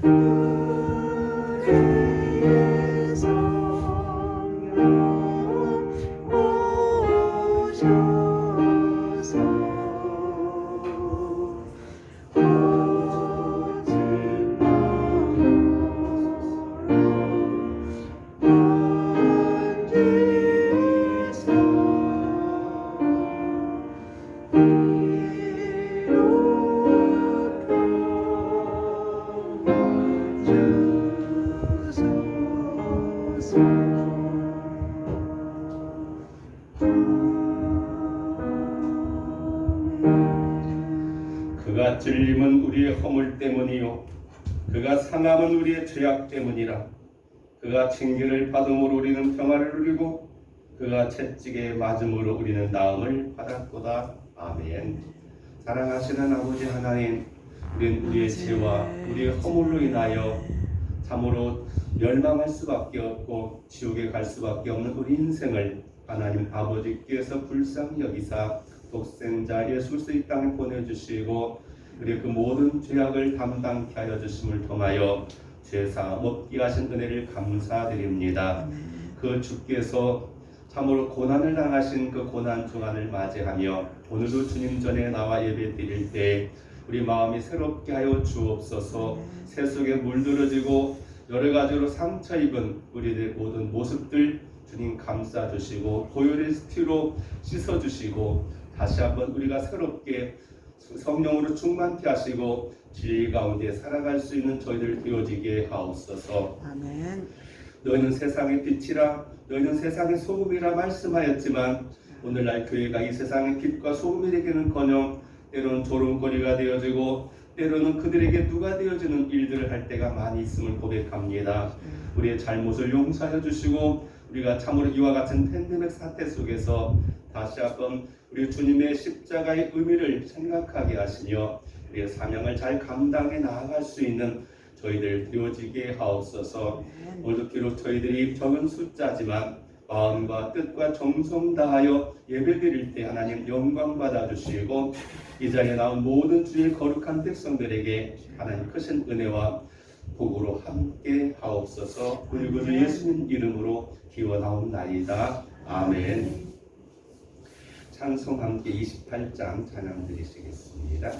우리의 성령 오셔서 오직 그가 찔림은 우리의 허물 때문이요 그가 상함은 우리의 죄악 때문이라. 그가 징계를 받음으로 우리는 평화를 누리고 그가 채찍에 맞음으로 우리는 나음을 받았도다. 아멘. 사랑하시는 아버지 하나님, 우리는 우리의 죄와 우리의 허물로 인하여 참으로 멸망할 수밖에 없고 지옥에 갈 수밖에 없는 우리 인생을 하나님 아버지께서 불쌍히 여기사 독생자 예수를 이 땅에 보내주시고 그리고 그 모든 죄악을 담당케 하여 주심을 통하여 죄사함 얻게 하신 은혜를 감사드립니다. 그 주께서 참으로 고난을 당하신 그 고난 중환을 맞이하며 오늘도 주님 전에 나와 예배 드릴 때 우리 마음이 새롭게 하여 주옵소서. 새 속에 물들어지고 여러 가지로 상처 입은 우리들의 모든 모습들 주님 감싸주시고 보혈의 피로 씻어주시고 다시 한번 우리가 새롭게 성령으로 충만케 하시고 진리 가운데 살아갈 수 있는 저희들 되어지게 하옵소서. 아멘. 너희는 세상의 빛이라 너희는 세상의 소금이라 말씀하였지만 오늘날 교회가 이 세상의 빛과 소금이 되기는커녕 때로는 조롱거리가 되어지고 때로는 그들에게 누가 되어지는 일들을 할 때가 많이 있음을 고백합니다. 우리의 잘못을 용서하여 주시고 우리가 참으로 이와 같은 팬데믹 사태 속에서 다시 한번 우리 주님의 십자가의 의미를 생각하게 하시며 우리의 사명을 잘 감당해 나아갈 수 있는 저희들 되어지게 하옵소서. 오늘도 비록 저희들이 적은 숫자지만 마음과 뜻과 정성 다하여 예배드릴 때 하나님 영광 받아주시고 이 자리에 나온 모든 주의 거룩한 백성들에게 하나님 크신 은혜와 복으로 함께 하옵소서. 우리 구주 예수님 이름으로 기원하옵나이다. 아멘. 찬송 함께 28장 찬양 드리시겠습니다.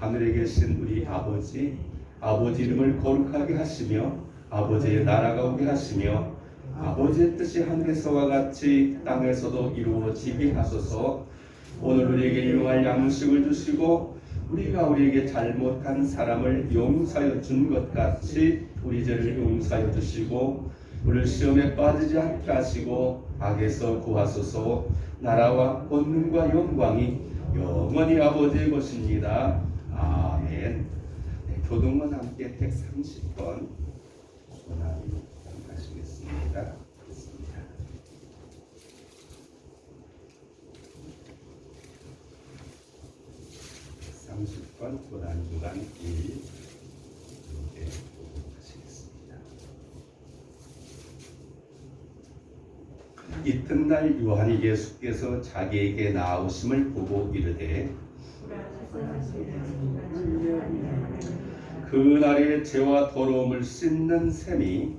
하늘에 계신 우리 아버지, 아버지 이름을 거룩하게 하시며 아버지의 나라가 오게 하시며 아버지의 뜻이 하늘에서와 같이 땅에서도 이루어지게 하소서. 오늘 우리에게 일용할 양식을 주시고 우리가 우리에게 잘못한 사람을 용서하여 준 것 같이 우리 죄를 용서하여 주시고 우리를 시험에 빠지지 않게 하시고 악에서 구하소서. 나라와 권능과 영광이 영원히 아버지의 것입니다. 아멘. 네, 교동과 함께 책 30번 하시겠습니다. 30번 고난주간 1 하시겠습니다. 이튿날 요한이 예수께서 자기에게 나오심을 보고 이르되 그날의 죄와 더러움을 씻는 셈이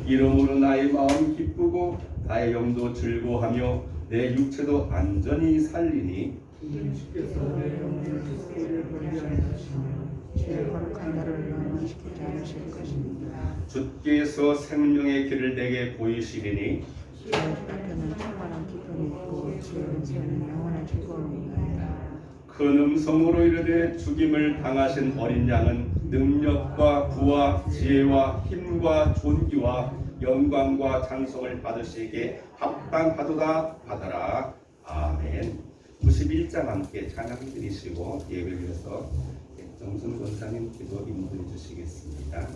이러므로 나의 마음이 기쁘고 나의 영도 즐거하며 내 육체도 안전히 살리니 주께서 생명의 길을 내게 보이시리니 큰 음성으로 이르되 죽임을 당하신 어린 양은 능력과 부와 지혜와 힘과 존귀와 영광과 찬송을 받으시기에 합당하도다 하더라. 아멘. 91장 함께 찬양 드리시고 예배를 위해서 정순 권사님 기도 인도해 주시겠습니다.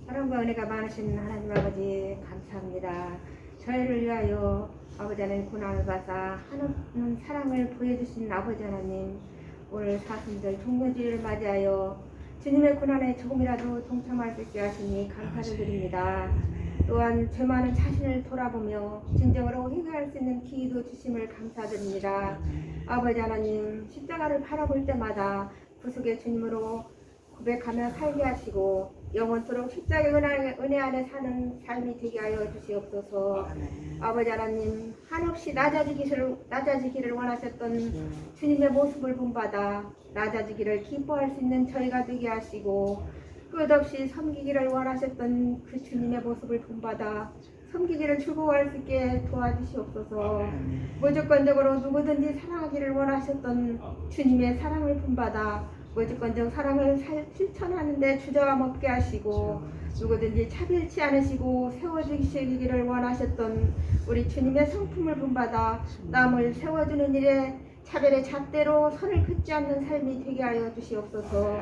사랑과 은혜가 많으신 하나님 아버지 감사합니다. 저희를 위하여 아버지 하나님 고난을 받아 하나님 사랑을 보여주신 아버지 하나님, 오늘 사순절 종료주일을 맞이하여 주님의 고난에 조금이라도 동참할 수 있게 하시니 감사를 드립니다. 또한 죄 많은 자신을 돌아보며 진정으로 회개할 수 있는 기회도 주심을 감사드립니다. 아버지 하나님, 십자가를 바라볼 때마다 구속의 주님으로 고백하며 살게 하시고 영원토록 십자가의 은혜 안에 사는 삶이 되게 하여 주시옵소서. 아버지 하나님, 한없이 낮아지기를 원하셨던 주님의 모습을 본받아 낮아지기를 기뻐할 수 있는 저희가 되게 하시고, 끝없이 섬기기를 원하셨던 그 주님의 모습을 본받아 섬기기를 즐거워할 수 있게 도와주시옵소서. 무조건적으로 누구든지 사랑하기를 원하셨던 주님의 사랑을 본받아 무조건적 사랑을 실천하는 데 주저함 없게 하시고, 누구든지 차별치 않으시고 세워주시기를 원하셨던 우리 주님의 성품을 본받아 남을 세워주는 일에 차별의 잣대로 선을 긋지 않는 삶이 되게 하여 주시옵소서.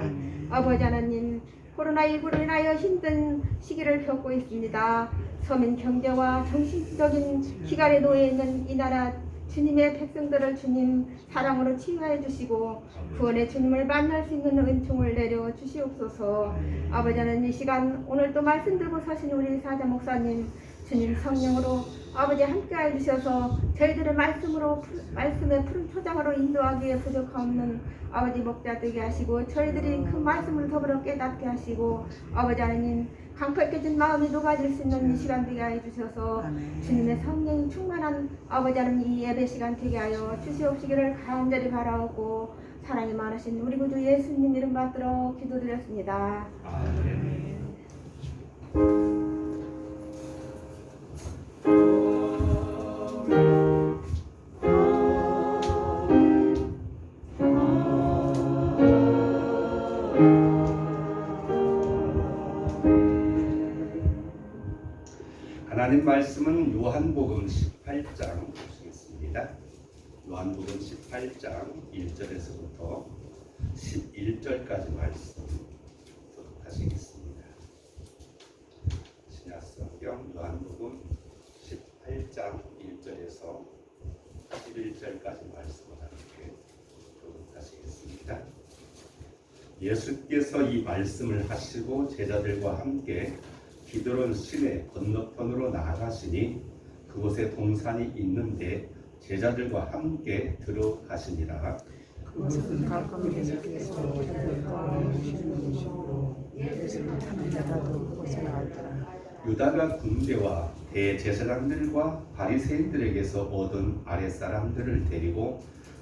아버지 하나님, 코로나19로 인하여 힘든 시기를 겪고 있습니다. 서민 경제와 정신적인 기갈에 놓여 있는 이 나라 주님의 백성들을 주님 사랑으로 치유해 주시고 구원의 주님을 만날 수 있는 은총을 내려 주시옵소서. 아버지 하나님, 이 시간 오늘 또 말씀 들고 서신 우리 사자 목사님, 주님 성령으로 아버지 함께해 주셔서 저희들의 말씀의 푸른 초장으로 인도하기 위해 부족함없는 아버지 목자 되게 하시고, 저희들이 그 말씀을 더불어 깨닫게 하시고, 아버지 하나님, 강팍해진 마음이 녹아질 수 있는 이 시간 되게 하여 주셔서 주님의 성령이 충만한 아버지 하나님 이 예배 시간 되게 하여 주시옵시기를 간절히 바라오고, 사랑이 많으신 우리 구주 예수님 이름 받들어 기도드렸습니다. 아멘. 하나님 말씀은 요한복음 18장 보시겠습니다. 요한복음 18장 1절에서부터 11절까지 말씀 하시겠습니다. 신약성경 요한복음 18장 1절에서 11절까지 말씀을 함께 하시겠습니다. 예수께서 이 말씀을 하시고 제자들과 함께 기드론 시내 건너편으로 나아가시니 그곳에 동산이 있는데 제자들과 함께 들어가시니라. 그것은 가끔 예수께서 저들과 오시는 곳이므로 예수를 타는 자도 그것을 알더라. 유다가 군대와 대제사장들과 바리새인들에게서 얻은 아랫사람들을 데리고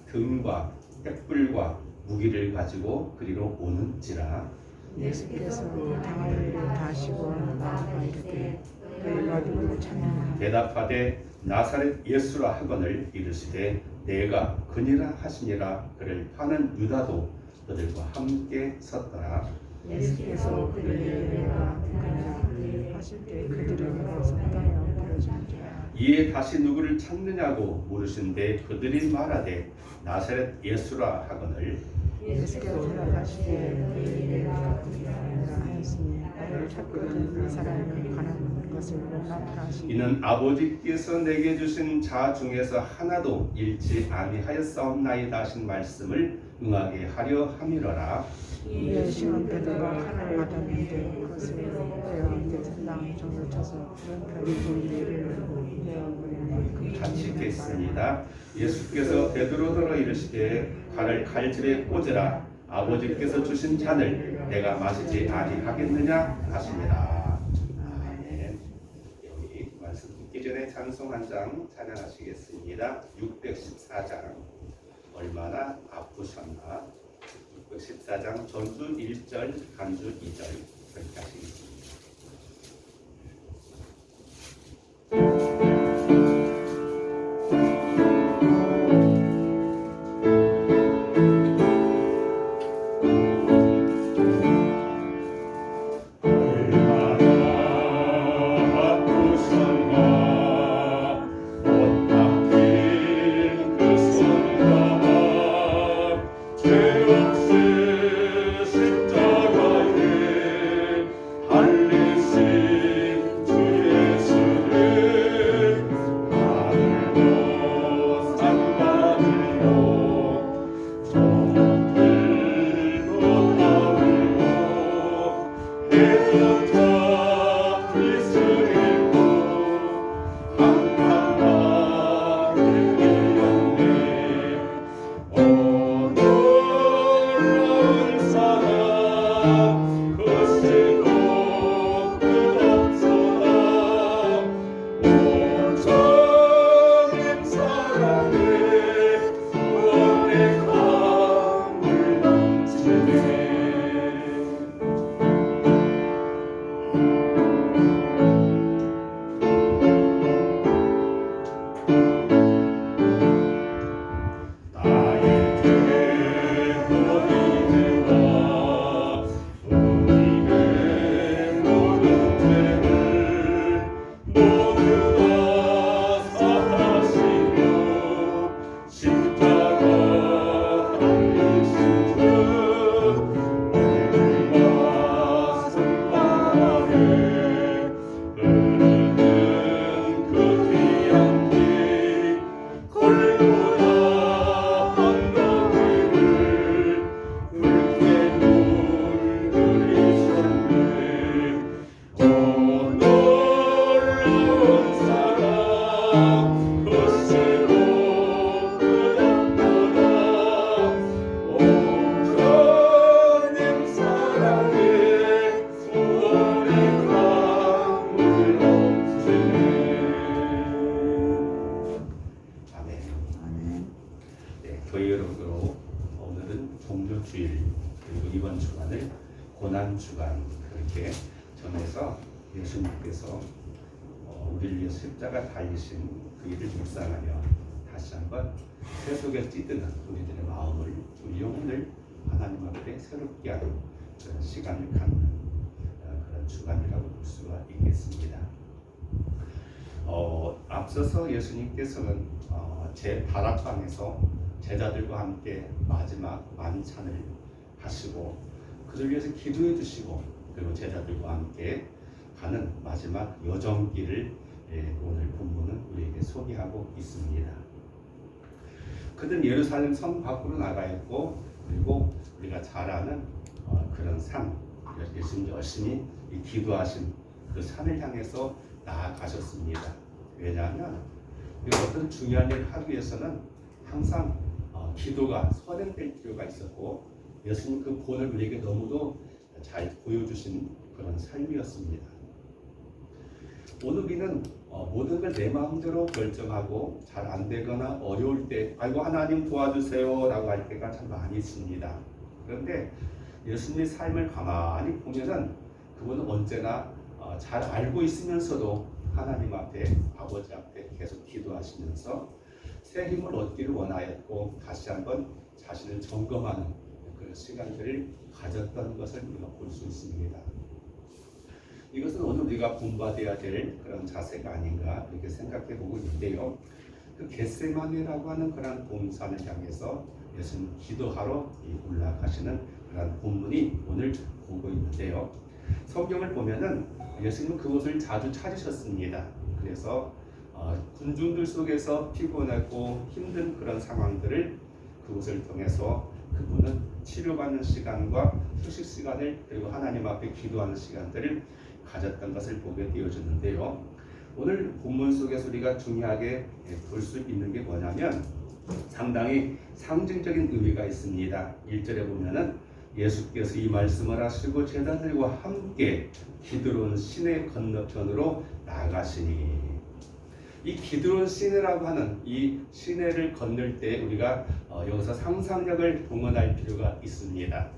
등과 횃불과 무기를 가지고 그리로 오는지라. 예수께서 당할 일을 다시고 나아가 이르되 너희가 누구를 찾느냐. 대답하되 나사렛 예수라 하거늘 이르시되 내가 그니라 하시니라. 그를 파는 유다도 그들과 함께 섰더라. 예수께서 그들에게 내가 그니라 하실 때 그들에게 상당히 부러지는지라. 이에 다시 누구를 찾느냐고 물으신데 그들이 말하되 나사렛 예수라 하거늘. 예수께서 대답하시되 너희에게 내가 그니라 하였으니 나를 찾거든 이 사람이 가는 것을 용납하라 하시니 이는 아버지께서 내게 주신 자 중에서 하나도 잃지 아니하였사옵나이다 하신 말씀을 응하게 하려 함이로라. 이에 시몬 베드로가 칼을 받았는데 그것을 빼어 대천당 정을 쳐서 왼편이 이를 내어버리니 같이 읽겠습니다. 예수께서 베드로더러 이르시되 칼을 칼집에 꽂으라. 아버지께서 주신 잔을 내가 마시지 아니하겠느냐 하시니라. 아멘. 여기 말씀 듣기 전에 찬송 한 장 찬양하시겠습니다. 614장 얼마나 아프셨나. 614장 전주 1절 간주 2절 그렇게 하시겠습니다. 죄 없이 십자가에 크시고 끝없소나 오정님 사랑에 구원의 강물 넘치네. 나의 죄 너희들과 우리의 모든 죄를 모두 다 사하시고 십자가 달리신 주 오늘과 승만하에 흐르는 그 귀한 길 골고다 언덕위를 붉게 물들이셨네. 오 놀라운 사랑 크시고 끝없도다 오 주님 사랑에 구원의 강물 넘치네. 아멘. 네, 교회 여러분으로 오늘은 종료주일 그리고 이번 주간을 고난주간 그렇게 정해서 예수님께서 우리를 위해 십자가 달리신 그 일을 묵상하며 다시 한번 세속에 찌드는 우리들의 마음을 우리 영혼을 하나님 앞에 새롭게 하는 그런 시간을 갖는 그런 주간이라고 볼 수가 있겠습니다. 앞서서 예수님께서는 제 다락방에서 제자들과 함께 마지막 만찬을 하시고 그들 위해서 기도해 주시고 그리고 제자들과 함께 가는 마지막 여정길을 오늘 본문은 우리에게 소개하고 있습니다. 그들은 예루살렘 성 밖으로 나가 있고 그리고 우리가 잘 아는 그런 산, 예수님 열심히 기도하신 그 산을 향해서 나아가셨습니다. 왜냐하면 우리가 어떤 중요한 일을 하기 위해서는 항상 기도가 선행될 필요가 있었고 예수님 그 본을 우리에게 너무도 잘 보여주신 그런 삶이었습니다. 오늘 우리는 모든 걸 내 마음대로 결정하고 잘 안 되거나 어려울 때 아이고 하나님 도와주세요 라고 할 때가 참 많이 있습니다. 그런데 예수님의 삶을 가만히 보면은 그분은 언제나 잘 알고 있으면서도 하나님 앞에 아버지 앞에 계속 기도하시면서 새 힘을 얻기를 원하였고 다시 한번 자신을 점검하는 그런 시간들을 가졌던 것을 우리가 볼 수 있습니다. 이것은 오늘 우리가 본받아야 될 그런 자세가 아닌가 이렇게 생각해 보고 있는데요. 그 겟세마네라고 하는 그런 동산을 향해서 예수님 기도하러 올라가시는 그런 본문이 오늘 보고 있는데요. 성경을 보면은 예수님은 그곳을 자주 찾으셨습니다. 그래서 군중들 속에서 피곤하고 힘든 그런 상황들을 그곳을 통해서 그분은 치료받는 시간과 휴식 시간을 그리고 하나님 앞에 기도하는 시간들을 가졌던 것을 보게 되어졌는데요. 오늘 본문 속에서 우리가 중요하게 볼 수 있는 게 뭐냐면 상당히 상징적인 의미가 있습니다. 1절에 보면은 예수께서 이 말씀을 하시고 제자들과 함께 기드론 시내 건너편으로 나가시니 이 기드론 시내라고 하는 이 시내를 건널 때 우리가 여기서 상상력을 동원할 필요가 있습니다.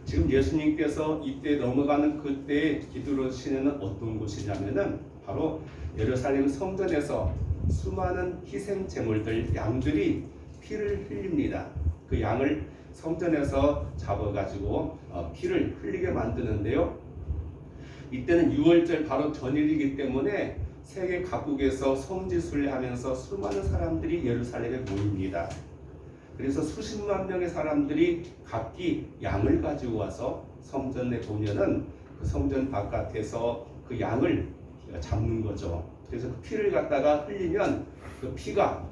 지금 예수님께서 이때 넘어가는 그때의 기드론 시내는 어떤 곳이냐면은 바로 예루살렘 성전에서 수많은 희생 제물들 양들이 피를 흘립니다. 그 양을 성전에서 잡아가지고 피를 흘리게 만드는데요. 이때는 6월절 바로 전일이기 때문에 세계 각국에서 성지순례 하면서 수많은 사람들이 예루살렘에 모입니다. 그래서 수십만 명의 사람들이 각기 양을 가지고 와서 성전에 보면은 그 성전 바깥에서 그 양을 잡는 거죠. 그래서 그 피를 갖다가 흘리면 그 피가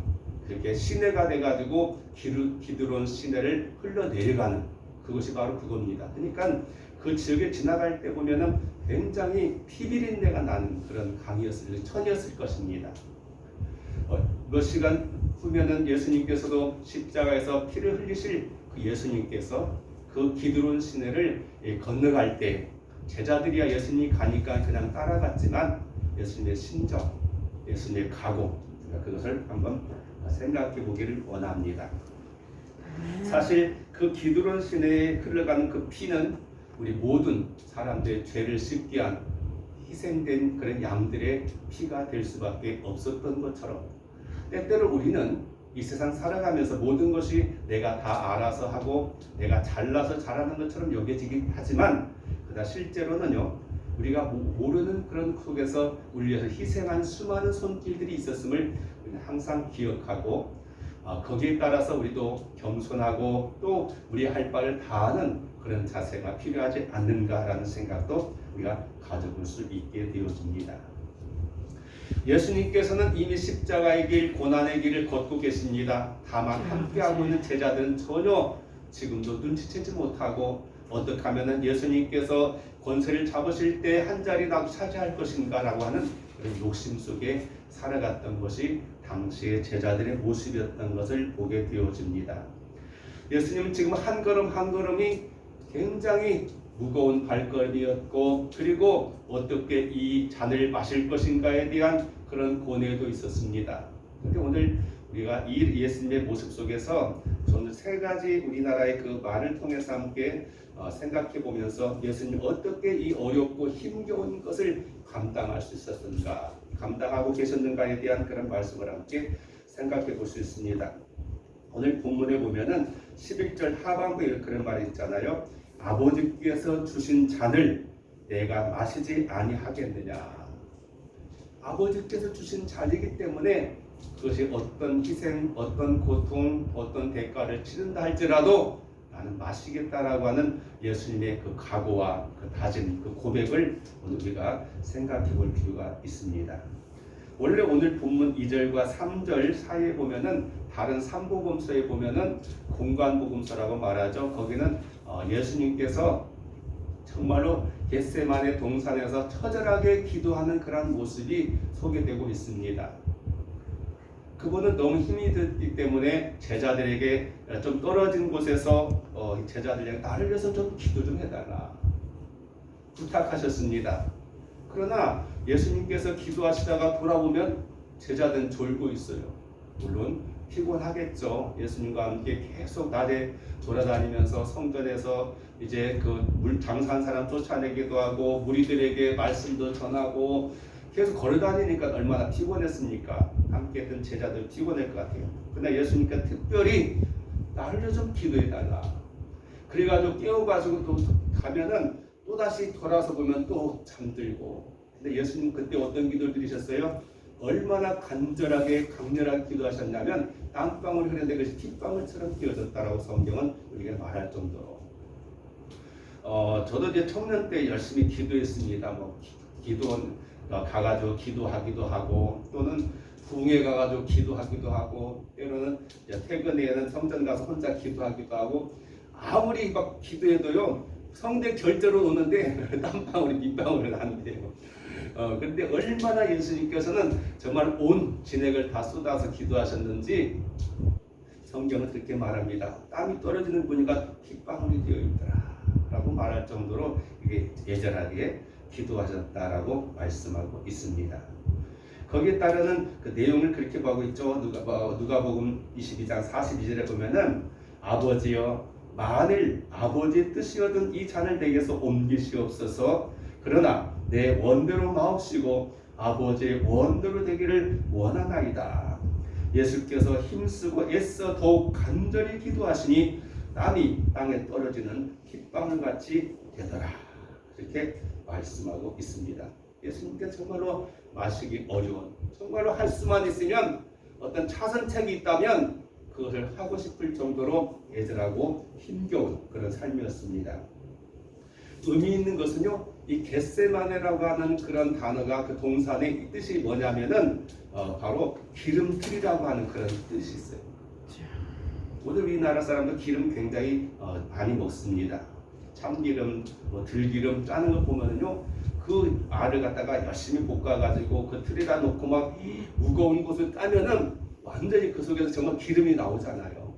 이렇게 시내가 돼가지고 기드론 시내를 흘러내려가는 그것이 바로 그겁니다. 그러니까 그 지역에 지나갈 때 보면은 굉장히 피비린내가 나는 그런 천이었을 것입니다. 몇 시간 후면은 예수님께서도 십자가에서 피를 흘리실 그 예수님께서 그 기드론 시내를 건너갈 때 제자들이야 예수님이 가니까 그냥 따라갔지만 예수님의 심정, 예수님의 각오, 그것을 한번 생각해 보기를 원합니다. 사실 그 기드론 시내에 흘러가는 그 피는 우리 모든 사람들의 죄를 씻게 한 희생된 그런 양들의 피가 될 수밖에 없었던 것처럼, 때때로 우리는 이 세상 살아가면서 모든 것이 내가 다 알아서 하고 내가 잘나서 잘하는 것처럼 여겨지긴 하지만, 그러나 실제로는요, 우리가 모르는 그런 속에서 우리 위해서 희생한 수많은 손길들이 있었음을 우리는 항상 기억하고, 거기에 따라서 우리도 겸손하고 또 우리 할 바를 다하는 그런 자세가 필요하지 않는가라는 생각도 우리가 가져볼 수 있게 되어집니다. 예수님께서는 이미 십자가의 길, 고난의 길을 걷고 계십니다. 다만 함께하고 있는 제자들은 전혀 지금도 눈치채지 못하고, 어떻게 하면 예수님께서 권세를 잡으실 때 한 자리 나도 차지할 것인가 라고 하는 그런 욕심 속에 살아갔던 것이 당시의 제자들의 모습이었던 것을 보게 되어집니다. 예수님은 지금 한 걸음 한 걸음이 굉장히 무거운 발걸음이었고, 그리고 어떻게 이 잔을 마실 것인가에 대한 그런 고뇌도 있었습니다. 그런데 오늘 우리가 이 예수님의 모습 속에서 저는 세 가지 우리나라의 그 말을 통해서 함께 생각해 보면서 예수님 어떻게 이 어렵고 힘겨운 것을 감당할 수 있었는가, 감당하고 계셨는가에 대한 그런 말씀을 함께 생각해 볼 수 있습니다. 오늘 본문에 보면은 11절 하반부에 그런 말이 있잖아요. 아버지께서 주신 잔을 내가 마시지 아니하겠느냐. 아버지께서 주신 잔이기 때문에 그것이 어떤 희생, 어떤 고통, 어떤 대가를 치른다 할지라도 나는 마시겠다라고 하는 예수님의 그 각오와 그 다짐, 그 고백을 오늘 우리가 생각해 볼 필요가 있습니다. 원래 오늘 본문 2절과 3절 사이에 보면은 다른 삼복음서에 보면은 공관복음서라고 말하죠. 거기는 예수님께서 정말로 겟세마네 동산에서 처절하게 기도하는 그런 모습이 소개되고 있습니다. 그분은 너무 힘이 들기 때문에 제자들에게 좀 떨어진 곳에서 제자들에게 나를 위해서 좀 기도 좀 해달라 부탁하셨습니다. 그러나 예수님께서 기도하시다가 돌아보면 제자들은 졸고 있어요. 물론 피곤하겠죠. 예수님과 함께 계속 낮에 돌아다니면서 성전에서 이제 그 물 장사한 사람 쫓아내기도 하고 무리들에게 말씀도 전하고 계속 걸어다니니까 얼마나 피곤했습니까? 함께 했던 제자들 피곤할 것 같아요. 그러나 예수님께서 특별히 나를 좀 기도해달라. 그래가지고 깨워가지고 또 가면은 또다시 돌아서 보면 또 잠들고. 근데 예수님 그때 어떤 기도를 드리셨어요? 얼마나 간절하게 강렬하게 기도하셨냐면 땀방울 흐르는데 그것이 핏방울처럼 끼어졌다라고 성경은 우리가 말할 정도로. 저도 이제 청년 때 열심히 기도했습니다. 뭐 기도 가가지고 기도하기도 하고, 또는 부흥회 가가지고 기도하기도 하고, 때로는 퇴근에는 성전 가서 혼자 기도하기도 하고, 아무리 막 기도해도요 성대 결절로 오는데 땀방울이 밑방울을 나는데요. 그런데 얼마나 예수님께서는 정말 온 진액을 다 쏟아서 기도하셨는지 성경은 그렇게 말합니다. 땀이 떨어지는 분이가 핏방울이 되어 있더라 라고 말할 정도로 이게 애절하게 기도하셨다라고 말씀하고 있습니다. 거기에 따르는 그 내용을 그렇게 보고 있죠. 누가복음 22장 42절에 보면은 아버지여 만일 아버지의 뜻이거든 이 잔을 내게서 옮기시옵소서. 그러나 내 원대로 마옵시고 아버지의 원대로 되기를 원하나이다. 예수께서 힘쓰고 애써 더욱 간절히 기도하시니 땀이 땅에 떨어지는 핏방울같이 되더라. 이렇게 말씀하고 있습니다. 예수님께 정말로 마시기 어려운, 정말로 할 수만 있으면 어떤 차선책이 있다면 그것을 하고 싶을 정도로 애절하고 힘겨운 그런 삶이었습니다. 의미 있는 것은요, 이 겟세마네라고 하는 그런 단어가 그 동산의 뜻이 뭐냐면은 바로 기름틀이라고 하는 그런 뜻이 있어요. 오늘 우리나라 사람도 기름 굉장히 많이 먹습니다. 참기름, 들기름 짜는 거 보면은요, 그 알을 갖다가 열심히 볶아가지고 그 틀에다 놓고 막 무거운 곳을 따면은 완전히 그 속에서 정말 기름이 나오잖아요.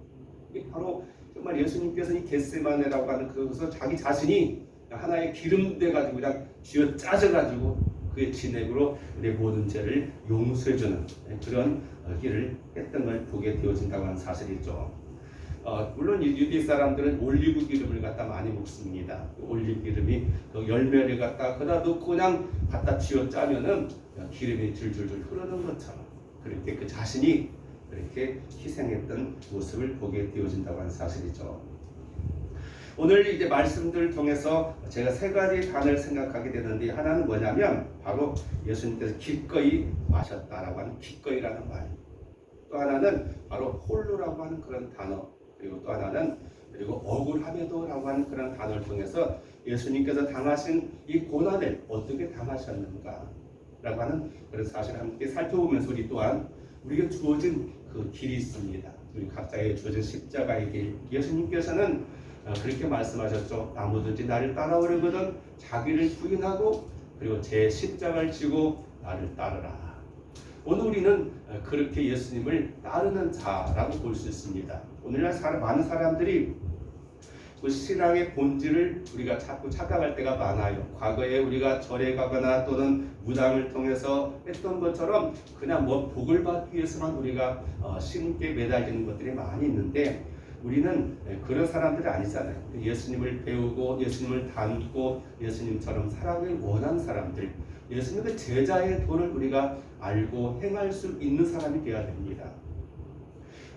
이게 바로 정말 예수님께서는 이 겟세마네라고 하는 그곳에서 자기 자신이 하나의 기름돼 가지고 그냥 쥐어 짜져 가지고 그의 진액으로 우리의 모든 죄를 용서해주는 그런 일을 했던 걸 보게 되어진다고 하는 사실이죠. 물론 유대 사람들은 올리브 기름을 갖다 많이 먹습니다. 올리브 기름이 그 열매를 갖다 그다 놓고 그냥 갖다 쥐어 짜면은 기름이 줄줄줄 흐르는 것처럼 그렇게 그 자신이 그렇게 희생했던 모습을 보게 되어진다고 하는 사실이죠. 오늘 이제 말씀들을 통해서 제가 세 가지 단어를 생각하게 되는데, 하나는 뭐냐면 바로 예수님께서 기꺼이 마셨다라고 하는 기꺼이라는 말, 또 하나는 바로 홀로라고 하는 그런 단어, 그리고 또 하나는 그리고 억울함에도라고 하는 그런 단어를 통해서 예수님께서 당하신 이 고난을 어떻게 당하셨는가 라고 하는 그런 사실을 함께 살펴보면서 우리 또한 우리에게 주어진 그 길이 있습니다. 우리 각자에게 주어진 십자가의 길, 예수님께서는 그렇게 말씀하셨죠. 아무든지 나를 따라오려거든 자기를 부인하고 그리고 제 십자가를 지고 나를 따르라. 오늘 우리는 그렇게 예수님을 따르는 자라고 볼 수 있습니다. 오늘날 많은 사람들이 그 신앙의 본질을 우리가 자꾸 착각할 때가 많아요. 과거에 우리가 절에 가거나 또는 무당을 통해서 했던 것처럼 그냥 뭐 복을 받기 위해서만 우리가 신께 매달리는 것들이 많이 있는데, 우리는 그런 사람들이 아니잖아요. 예수님을 배우고 예수님을 닮고 예수님처럼 살아가길 원하는 사람들, 예수님의 제자의 도를 우리가 알고 행할 수 있는 사람이 되어야 됩니다.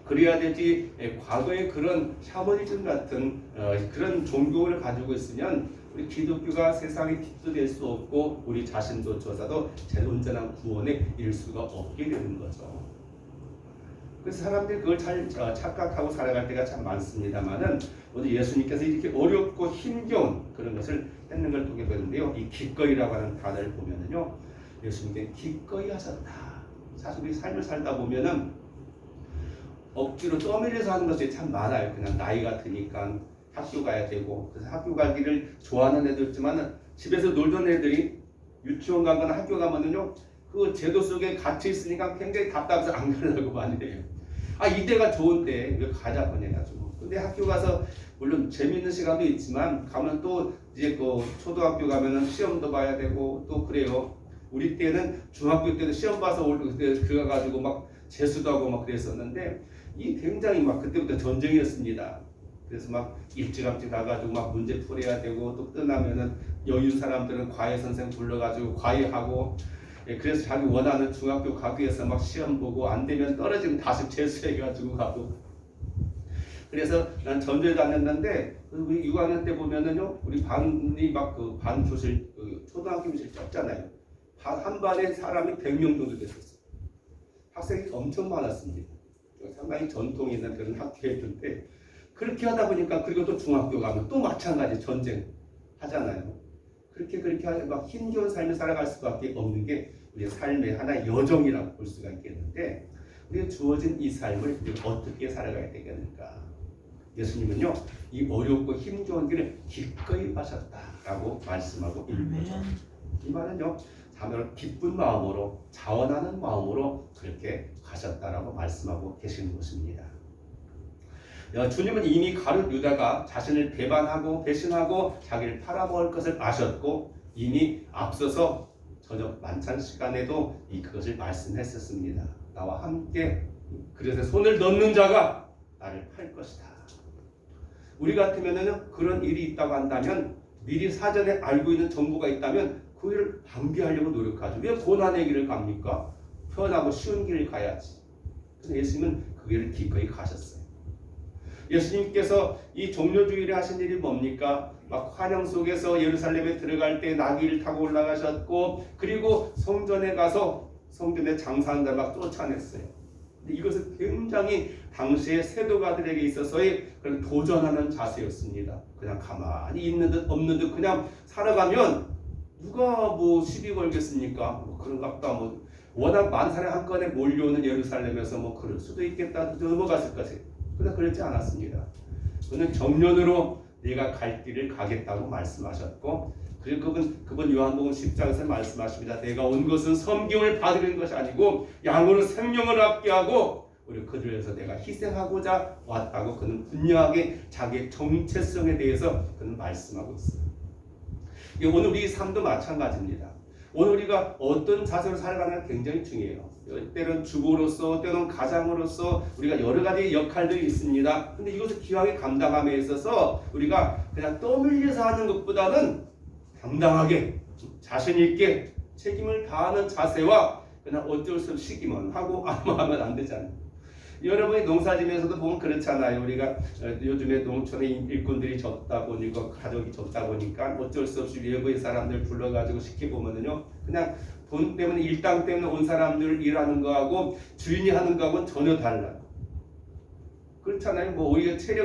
그래야 되지 과거에 그런 샤머니즘 같은 그런 종교를 가지고 있으면 우리 기독교가 세상에 빛도 될 수 없고 우리 자신도 조사도 온전한 구원에 이를 수가 없게 되는 거죠. 그래서 사람들이 그걸 잘 착각하고 살아갈 때가 참 많습니다만은, 오늘 예수님께서 이렇게 어렵고 힘겨운 그런 것을 했는 걸 보게 되는데요. 이 기꺼이라고 하는 단어를 보면은요, 예수님께 기꺼이 하셨다. 사실 우리 삶을 살다 보면은 억지로 떠밀려서 하는 것이 참 많아요. 그냥 나이가 드니까 학교 가야 되고, 그래서 학교 가기를 좋아하는 애도 있지만 집에서 놀던 애들이 유치원 가거나 학교 가면은요, 그 제도 속에 갇혀 있으니까 굉장히 답답해서 안 가려고 많이 해요. 이때가 좋은데 왜 가자고 해가지고. 근데 학교 가서 물론 재밌는 시간도 있지만 가면 또 이제 그 초등학교 가면은 시험도 봐야 되고 또 그래요. 우리 때는 중학교 때도 시험 봐서 그거 가지고 막 재수도 하고 막 그랬었는데, 이 굉장히 막 그때부터 전쟁이었습니다. 그래서 막 일찌감치 나가지고 막 문제 풀어야 되고, 또 끝나면은 여유 사람들은 과외 선생 불러가지고 과외하고, 그래서 자기 원하는 중학교 가기 위해서 막 시험 보고 안 되면 떨어지면 다시 재수해가지고 가고. 그래서 난 전도에 다녔는데 우리 6학년 때 보면은요, 우리 반이 막 그 반 교실 초등학교 교실 적잖아요. 한 반에 사람이 100명 정도 됐었어요. 학생이 엄청 많았습니다. 상당히 전통이 있는 그런 학교였는데, 그렇게 하다 보니까, 그리고 또 중학교 가면 또 마찬가지 전쟁 하잖아요. 그렇게 막 힘겨운 삶을 살아갈 수밖에 없는 게 우리의 삶의 하나의 여정이라고 볼 수가 있겠는데, 우리가 주어진 이 삶을 우리가 어떻게 살아가야 되겠는가? 예수님은요, 이 어렵고 힘겨운 길을 기꺼이 하셨다라고 말씀하고 있는 거죠. 이 말은요, 자녀를 기쁜 마음으로, 자원하는 마음으로 그렇게 가셨다라고 말씀하고 계시는 것입니다. 주님은 이미 가룟 유다가 자신을 배반하고 배신하고 자기를 팔아먹을 것을 아셨고, 이미 앞서서 저녁 만찬 시간에도 그것을 말씀했었습니다. 나와 함께 그릇에 손을 넣는 자가 나를 팔 것이다. 우리 같으면은 그런 일이 있다고 한다면, 미리 사전에 알고 있는 정보가 있다면 그 일을 방기하려고 노력하죠. 왜 고난의 길을 갑니까? 편하고 쉬운 길을 가야지. 그래서 예수님은 그 길을 기꺼이 가셨어요. 예수님께서 이 종료주일에 하신 일이 뭡니까? 막 환영 속에서 예루살렘에 들어갈 때 나귀를 타고 올라가셨고, 그리고 성전에 가서 성전에 장사하는 데 막 쫓아냈어요. 근데 이것은 굉장히 당시의 세도가들에게 있어서의 그런 도전하는 자세였습니다. 그냥 가만히 있는 듯 없는 듯 그냥 살아가면 누가 뭐 시비 걸겠습니까? 뭐 그런갑다. 뭐 워낙 많은 사람이 한꺼번에 몰려오는 예루살렘에서 뭐 그럴 수도 있겠다 넘어갔을 것이. 그러나 그렇지 않았습니다. 그는 정면으로 내가 갈 길을 가겠다고 말씀하셨고, 그리고 그분 요한복음 10장에서 말씀하십니다. 내가 온 것은 섬김을 받으려는 것이 아니고 양으로 생명을 얻게 하고 우리 그들을 위해서 내가 희생하고자 왔다고 그는 분명하게 자기의 정체성에 대해서 그는 말씀하고 있어요. 오늘 우리 삶도 마찬가지입니다. 오늘 우리가 어떤 자세로 살아가는 게 굉장히 중요해요. 때로는 주부로서, 때로는 가장으로서 우리가 여러 가지 역할들이 있습니다. 근데 이것을 귀하게 감당함에 있어서 우리가 그냥 떠밀려서 하는 것보다는 당당하게 자신 있게 책임을 다하는 자세와 그냥 어쩔 수 없이 시기만 하고 아무 하면 안 되잖아요. 여러분이 농사지면서도 보면 그렇잖아요. 우리가 요즘에 농촌에 일꾼들이 적다 보니까 가족이 적다 보니까 어쩔 수 없이 외부의 사람들 불러가지고 시켜보면은요, 그냥 돈 때문에 일당 때문에 온 사람들 일하는 거하고 주인이 하는 거하고는 전혀 달라요. 그렇잖아요. 뭐 오히려 체력